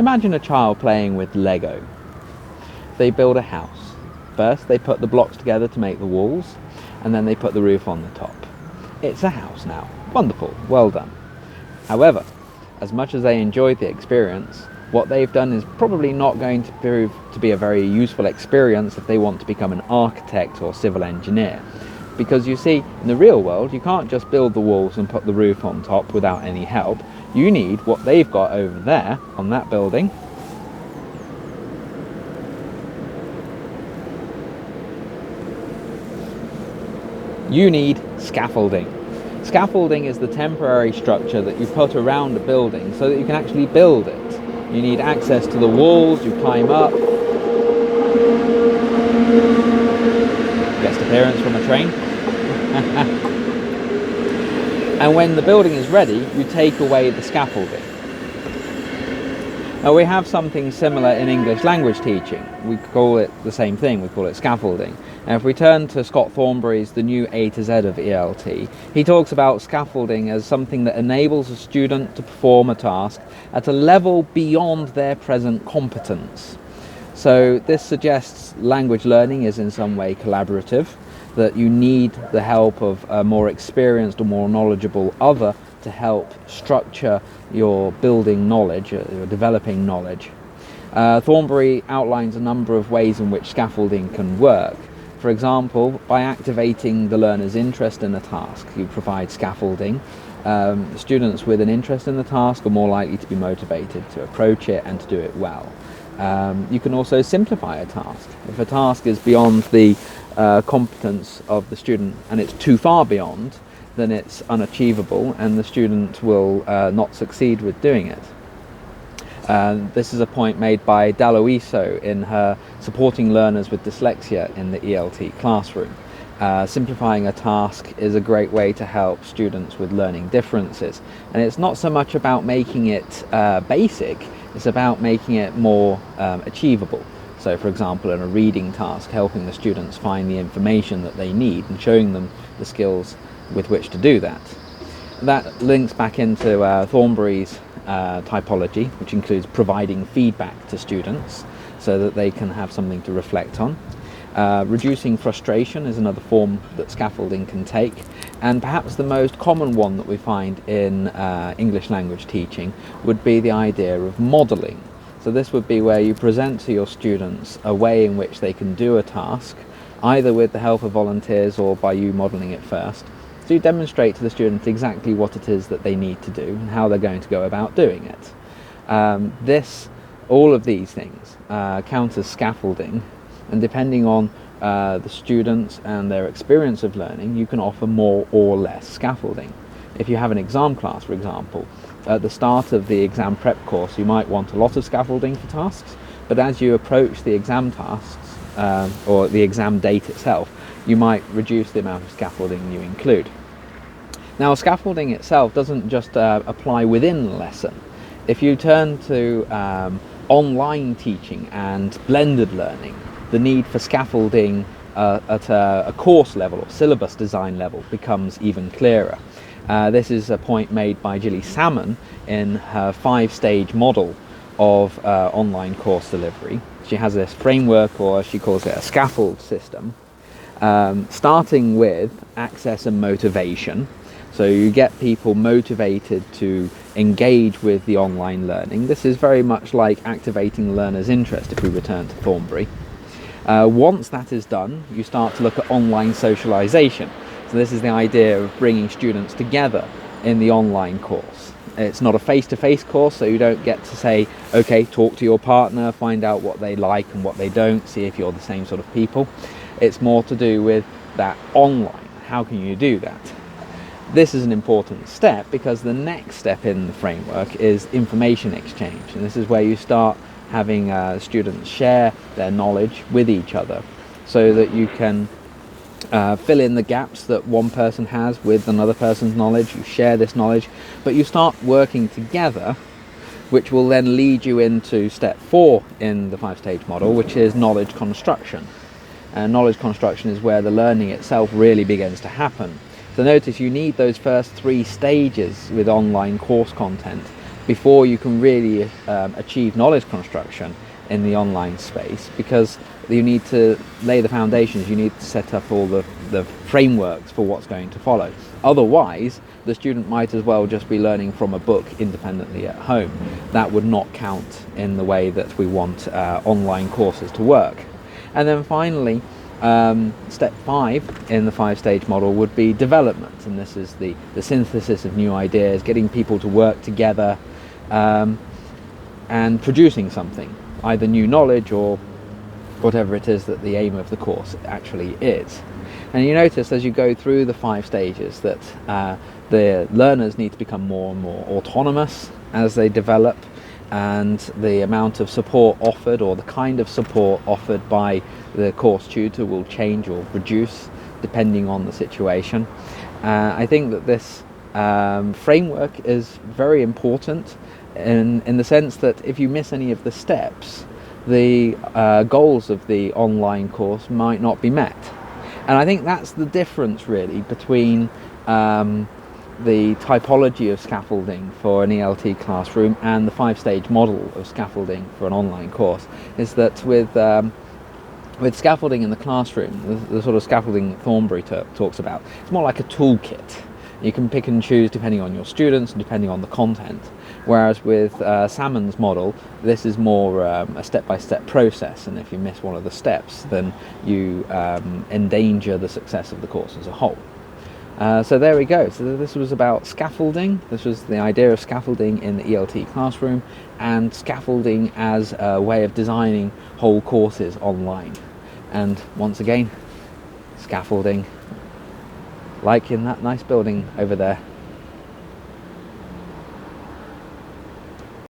Imagine a child playing with Lego. They build a house. First, they put the blocks together to make the walls, and then they put the roof on the top. It's a house now. Wonderful, well done. However, as much as they enjoyed the experience, what they've done is probably not going to prove to be a very useful experience if they want to become an architect or civil engineer. Because you see, in the real world, you can't just build the walls and put the roof on top without any help. You need what they've got over there on that building. You need scaffolding. Scaffolding is the temporary structure that you put around a building so that you can actually build it. You need access to the walls, you climb up. Guest appearance from a train. And when the building is ready, you take away the scaffolding. Now we have something similar in English language teaching. We call it the same thing, we call it scaffolding. And if we turn to Scott Thornbury's The New A to Z of ELT, he talks about scaffolding as something that enables a student to perform a task at a level beyond their present competence. So this suggests language learning is in some way collaborative, that you need the help of a more experienced or more knowledgeable other to help structure your building knowledge, your developing knowledge. Thornbury outlines a number of ways in which scaffolding can work. For example, by activating the learner's interest in a task, you provide scaffolding. Students with an interest in the task are more likely to be motivated to approach it and to do it well. You can also simplify a task. If a task is beyond the competence of the student and it's too far beyond, then it's unachievable and the student will not succeed with doing it. This is a point made by Daloiso in her Supporting Learners with Dyslexia in the ELT classroom. Simplifying a task is a great way to help students with learning differences, and it's not so much about making it basic, it's about making it more achievable. So for example, in a reading task, helping the students find the information that they need and showing them the skills with which to do that. That links back into Thornbury's typology, which includes providing feedback to students so that they can have something to reflect on. Reducing frustration is another form that scaffolding can take, and perhaps the most common one that we find in English language teaching would be the idea of modelling. So this would be where you present to your students a way in which they can do a task, either with the help of volunteers or by you modelling it first. So you demonstrate to the students exactly what it is that they need to do and how they're going to go about doing it. All of these things count as scaffolding, and depending on the students and their experience of learning, you can offer more or less scaffolding. If you have an exam class, for example, at the start of the exam prep course you might want a lot of scaffolding for tasks, but as you approach the exam tasks or the exam date itself, you might reduce the amount of scaffolding you include. Now, scaffolding itself doesn't just apply within the lesson. If you turn to online teaching and blended learning, the need for scaffolding at a course level or syllabus design level becomes even clearer. This is a point made by Salmon in her 5-stage model of online course delivery. She has this framework, or she calls it a scaffold system, starting with access and motivation. So you get people motivated to engage with the online learning. This is very much like activating the learner's interest if we return to Thornbury. Once that is done, you start to look at online socialization. So this is the idea of bringing students together in the online course. It's not a face-to-face course, so you don't get to say, okay, talk to your partner, find out what they like and what they don't, see if you're the same sort of people. It's more to do with that online. How can you do that? This is an important step because the next step in the framework is information exchange, and this is where you start having students share their knowledge with each other so that you can fill in the gaps that one person has with another person's knowledge. You share this knowledge, but you start working together, which will then lead you into step 4 in the 5-stage model, which is knowledge construction. And knowledge construction is where the learning itself really begins to happen. So notice you need those first 3 stages with online course content before you can really achieve knowledge construction in the online space, because you need to lay the foundations, you need to set up all the frameworks for what's going to follow. Otherwise, the student might as well just be learning from a book independently at home. That would not count in the way that we want online courses to work. And then finally, step 5 in the 5-stage model would be development, and this is the synthesis of new ideas, getting people to work together and producing something, either new knowledge or whatever it is that the aim of the course actually is. And you notice as you go through the 5 stages that the learners need to become more and more autonomous as they develop, and the amount of support offered, or the kind of support offered by the course tutor, will change or reduce depending on the situation. I think that this framework is very important in the sense that if you miss any of the steps, the goals of the online course might not be met. And I think that's the difference really between the typology of scaffolding for an ELT classroom and the 5-stage model of scaffolding for an online course, is that with scaffolding in the classroom, the sort of scaffolding Thornbury talks about, it's more like a toolkit. You can pick and choose depending on your students and depending on the content. Whereas with Salmon's model, this is more a step-by-step process, and if you miss one of the steps, then you endanger the success of the course as a whole. So there we go. So this was about scaffolding. This was the idea of scaffolding in the ELT classroom, and scaffolding as a way of designing whole courses online. And once again, scaffolding, like in that nice building over there.